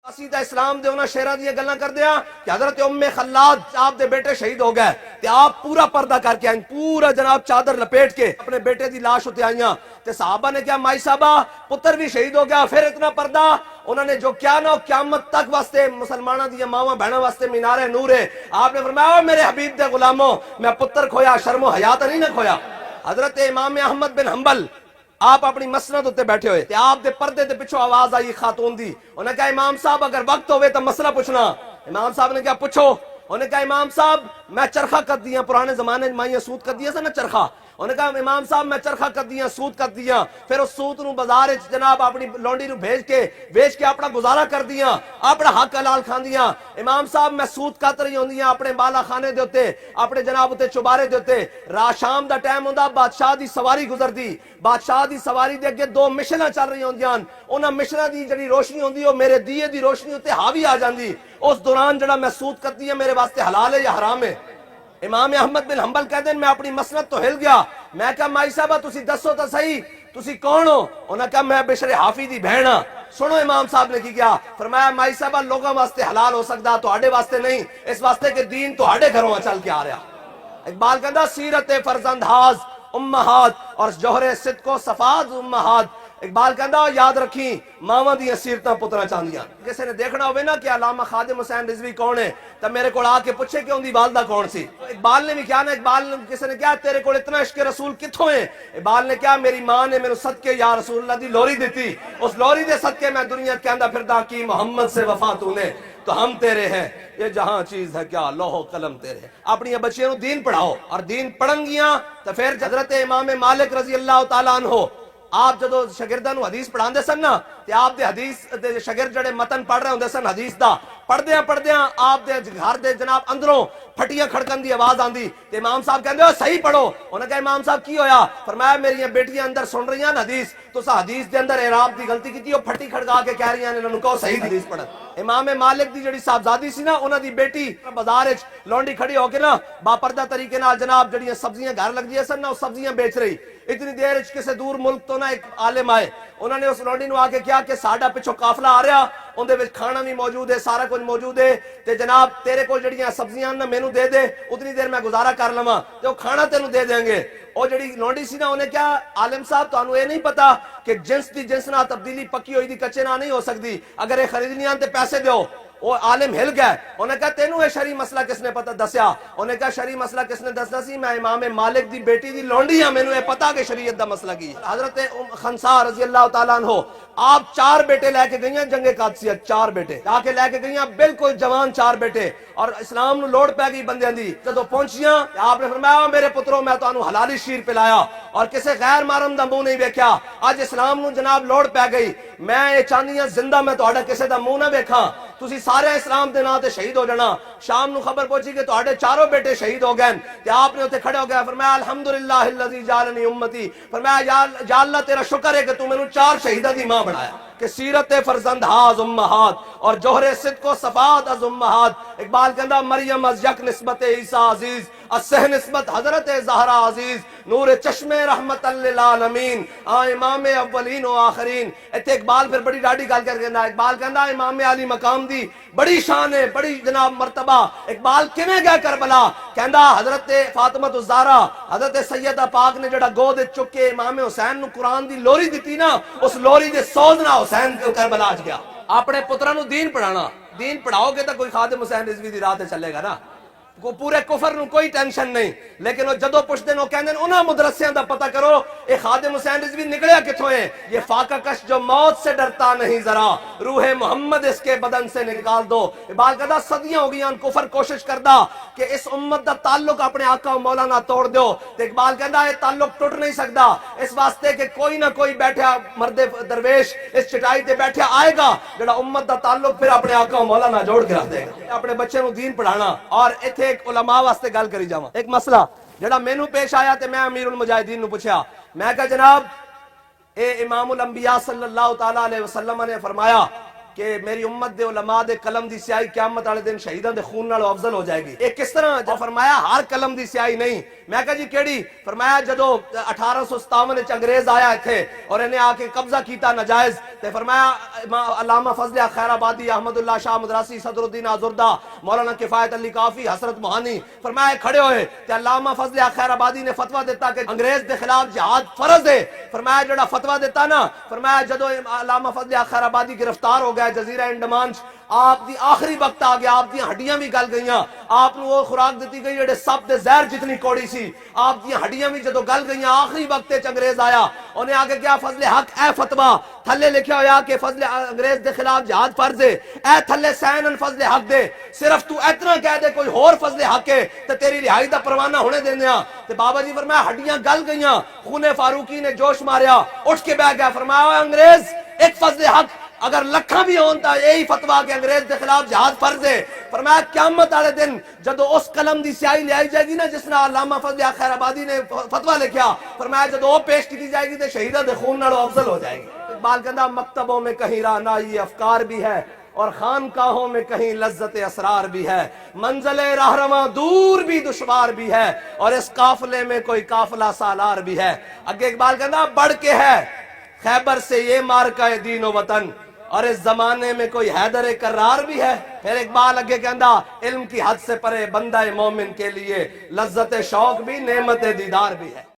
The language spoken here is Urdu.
اسی دا اسلام دے انہاں شہرہ دیا گلاں کر دیا کہ حضرت ام خلاد آپ دے بیٹے شہید ہو گئے تے آپ پورا پردہ کر کے آئیں، پورا جناب چادر لپیٹ کے اپنے بیٹے دی لاش ہوتے آئیاں تے صحابہ نے کیا مائی صاحبہ پتر بھی شہید ہو گیا، پھر اتنا پردہ انہوں نے جو کیا نہ قیامت تک واسطے مسلمانہ دیا ماما بہنہ واسطے مینار نور ہے۔ آپ نے فرمایا میرے حبیب دے غلاموں میں پتر کھویا شرم و حیات نہیں نہ کھویا۔ حضرت امام احمد بن حنبل آپ اپنی مسند ہوتے بیٹھے ہوئے تے آپ دے پردے دے پچھو آواز آئی خاتون دی، انہوں نے کہا امام صاحب اگر وقت ہوئے تو مسئلہ پوچھنا۔ امام صاحب نے کہا پوچھو۔ انہوں نے کہا امام صاحب میں چرخہ کر دیا، پرانے زمانے مائیں سود کر دیا سا نا چرخہ، انہوں نے کہا امام صاحب میں چرخہ کر دیا، سود کر دیا، پھر اس سود نو بازار جناب اپنی لونڈی نو بھیج کے اپنا گزارا کر دیا، اپنا حق حلال کھان دیا۔ امام صاحب میں سود کت رہی ہوں دیا اپنے بالا خانے دے ہوتے، اپنے جناب ہوتے چبارے دے ہوتے، شام دا ٹائم ہوندا بادشاہ دی سواری گزر دی، بادشاہ دی سواری دے اگے دو مشناں چل رہی ہوندیاں، انہاں مشناں دی جڑی روشنی ہوندی او میرے دیے دی روشنی ہوتے حاوی آ جاندی، اس دوران جڑا میں سود کرتی ہے میرے واسطے حلال ہے یا حرام ہے؟ امام احمد بن حنبل کہتے ہیں میں اپنی مسند تو ہل گیا، میں کہا مائی صاحبہ تسی دسو تو صحیح تسی کون ہو؟ انہوں نے کہا میں بشر حافی دی بہن ہاں۔ سنو امام صاحب نے کی کیا فرمایا مائی صاحبہ لوگوں واسطے حلال ہو سکتا تو آڑے واسطے نہیں، اس واسطے کہ دین تو آڑے گھروں چل کے آ رہا۔ اقبال کہتا سیرت فرزند ہاز امہات اور جوہر صدق و صفات امہات، اقبال کہتا یاد رکھیں ماما دی سیرتاں پترا چاندیاں۔ کسی نے دیکھنا ہوئے نا کہ علامہ خادم حسین رضوی کون ہے تو میرے کو آ کے پوچھے کہ ان دی والدہ کون سی۔ اقبال نے بھی کیا نا، اقبال کسی نے کیا تیرے کو اتنا عشق رسول کتھوں ہے؟ اقبال نے کیا میری ماں نے میرے صدقے یا رسول اللہ دی لوری دیتی، اس لوری دے صدقے میں دنیا کے اندر پھردا کی محمد سے وفا تو نے تو ہم تیرے ہیں، یہ جہاں چیز ہے کیا لوح و قلم تیرے ہیں۔ اپنی بچیوں کو دین پڑھاؤ اور دین پڑھن گیاں تو پھر حضرت امام مالک رضی اللہ تعالیٰ عنہ آپ جدو شاگرداں نو حدیث پڑھان دے سن نا تے آپ دے حدیث دے شاگرد جڑے متن پڑھ رہے ہوندے سن حدیث دا پڑھدیاں آپ دے گھر دے جناب اندروں پھٹیاں کھڑکن دی آواز آندی تے امام صاحب کہندے ہو صحیح پڑھو۔ انہوں نے کہا امام صاحب کی ہویا؟ فرمایا میری بیٹیاں اندر سن رہی ہیں حدیث تو سا حدیث دے اندر اعراب دی غلطی کیتی، وہ پھٹی کھڑکا کے کہہ رہی ہیں انہوں نے کہو صحیح حدیث پڑھن۔ امام مالک دی جڑی صاحبزادی سی نا انہاں دی بیٹی بازار وچ لونڈی کھڑی ہو کے نا باپردہ طریقے نال جناب جڑیاں سبزیاں گھر لگ جیسن نا وہ سبزیاں بیچ رہی، اتنی دیر کسی دور ملک تو نا ایک عالم آئے، انہوں نے اس لونڈی نو آ کے کیا کہ ساڈا پچھو قافلہ آ رہا، ان دے وچ کھانا بھی موجود ہے، سارا کچھ موجود ہے تے جناب تیرے کو جڑیاں سبزیاں نا مینوں دے دے اتنی دیر میں گزارا کر لواں تے وہ کھانا تینوں دے دیں گے۔ اور جڑی لونڈی سی نا انہیں کیا عالم صاحب تانوں یہ نہیں پتا کہ جنس دی جنس نہ تبدیلی پکی ہوئی دی کچے نہ نہیں ہو سکتی، اگر یہ خریدنی آن تے پیسے دیو۔ وہ عالم ہل گئے، انہوں نے کہا تینوں یہ شرعی مسئلہ کس نے پتہ دسیا؟ انہوں نے کہا شرعی مسئلہ کس نے دسنا سی؟ میں امام مالک دی بیٹی دی لونڈی ہاں، مینوں یہ پتا کہ شریعت دا مسئلہ کی۔ حضرت خنسا رضی اللہ تعالیٰ عنہ آپ 4 بیٹے لے کے گئیاں جنگ قادسیہ، 4 بیٹے جا کے لے کے گئیاں بالکل جوان 4 بیٹے، اور اسلام نو لوڑ پہ گئی بندیاں دی۔ جدو پہنچیاں آپ نے فرمایا میرے پتروں میں تانوں حلالی شیر پلایا اور کسے غیر محرم دا منہ نہیں ویکھیا، اج اسلام نو جناب لوڑ پہ گئی، میں یہ چاہنی ہاں زندہ میں تہاڈا کسے دا منہ نہ ویکھاں، تسی سارے اسلام دے نام تے شہید ہو جانا۔ شام نو خبر پہنچی کہ تہاڈے 4 بیٹے شہید ہو گئے تے آپ نے اوتھے کھڑے ہو گئے، فرمایا الحمدللہ الذی جعلنی امتی، فرمایا یا اللہ تیرا شکر ہے کہ تو مینوں 4 شہیداں دی ماں بنایا۔ کہ سیرت فرزند ہاز امہات اور جوہر صدق و صفات از امہات، اقبال کہندا مریم از یک نسبت عیسیٰ عزیز، از سہ نسبت حضرت زہرا عزیز، نور چشم رحمت للعالمین، امام اولین و آخرین۔ ایتھے اقبال پھر بڑی ڈاڈی گل کر کہندا، اقبال کہندا امام علی مقام دی بڑی شان ہے، بڑی جناب مرتبہ۔ اقبال کیویں گیا کربلا؟ کہندا حضرت فاطمہ الزہرا حضرت سیدہ پاک نے جڑا گود چک کے امام حسین نو قرآن دی لوری دتی نا، اس لوری دے سوز نہ حسین کربلا اچ گیا۔ اپنے پتراں نو دین پڑھانا، دین پڑھاؤ گے تو کوئی خادم حسین رضوی دی راہ تے چلے گا نا، پورے کفر نو کوئی ٹینشن نہیں۔ لیکن وہ جدو پوچھتے نو کہندے انہاں مدرسیاں دا پتہ کرو اے خادم حسین رضوی نکلیا کتھوں ہے؟ یہ فاقہ کش جو موت سے ڈرتا نہیں ذرا، روح محمد اس کے بدن سے نکال دو۔ اقبال کہدا صدیاں ہو گئیاں کفر کوشش کردا کہ اس امت دا تعلق اپنے آقا و مولانا توڑ دیو، تے اقبال کہندا یہ تعلق ٹوٹ نہیں سکدا، اس واسطے کہ کوئی نہ کوئی بیٹھا مرد درویش اس چٹائی تے بیٹھا آئے گا جڑا امت دا تعلق پھر اپنے آقا و مولانا جوڑ کے رکھ دے گا۔ اپنے بچے نو دین پڑھانا۔ اور ایتھے ایک علماء واسطے گل کری جاواں، ایک مسئلہ جڑا مینوں پیش آیا تے میں امیر المجاہدین نو پوچھیا، میں کہا جناب اے امام الانبیاء صلی اللہ تعالیٰ علیہ وسلم نے فرمایا کہ میری امت دے علماء دے قلم دی سیاہی قیامت والے دن شہیداں دے خون نالوں افضل ہو جائے گی. یہ کس طرح؟ جو فرمایا ہر قلم دی سیاہی نہیں. میں کہا جی کیڑی؟ فرمایا جدو 1857 وچ انگریز آیا ایتھے اور انہیں آ کے قبضہ کیتا ناجائز تے فرمایا علامہ فضل خیر آبادی، احمد اللہ شاہ مدراسی، صدر الدین آزردہ، مولانا کفایت علی کافی، حسرت موہانی فرمایا کھڑے ہوئے تے علامہ فضل خیر آبادی نے فتویٰ دیتا کہ انگریز دے خلاف جہاد فرض ہے. فرمایا جڑا فتویٰ دیتا نا، فرمایا جدو علامہ فضل خیر آبادی گرفتار ہو گئے جزیرہ انڈمان، آپ دی آخری وقت آ گیا، آپ دی ہڈیاں بھی گل گئیاں، آپ نو وہ خوراک دیتی گئی جڑے سب دے زہر جتنی کوڑی سی، آپ دی ہڈیاں بھی جدو گل گئیاں، آخری وقت انگریز آیا، انہیں آگے کیا فضل حق اے فتویٰ تھلے لکھیا ہویا کہ فضل انگریز دے خلاف جہاد فرض ہے، اے تھلے سین فضل حق دے، صرف تو اتنا کہہ دے کوئی اور فضل حق ہے تے تیری رہائی دا پروانہ ہونے دیندیاں. تے بابا جی فرمایا ہڈیاں گل گئیاں، خون فاروقی نے جوش ماریا، اٹھ کے بیٹھ گیا، فرمایا انگریز ایک فضل حق اگر لکھاں بھی ہون تا یہی فتویٰ کہ انگریز دے خلاف جہاد فرض ہے. فرمایا قیامت والے دن جدو اس قلم دی سیاہی لے آئی جائے گی نا جس نے علامہ فضل خیر آبادی نے فتویٰ لکھیا، فرمایا جدو وہ پیش کی جائے گی تو شہیداں دے خون نالوں افضل ہو جائے گی. اقبال کہندا مکتبوں میں کہیں رعنائی افکار بھی ہے اور خانقاہوں میں کہیں لذت اسرار بھی ہے، منزل راہرواں دور بھی دشوار بھی ہے اور اس قافلے میں کوئی قافلہ سالار بھی ہے. اگے اقبال کہندا بڑھ کے ہے خیبر سے یہ مارکہ دین و وطن اور اس زمانے میں کوئی حیدر کرار بھی ہے. پھر اقبال اگے کہندا علم کی حد سے پرے بندہ مومن کے لیے لذت شوق بھی نعمت دیدار بھی ہے.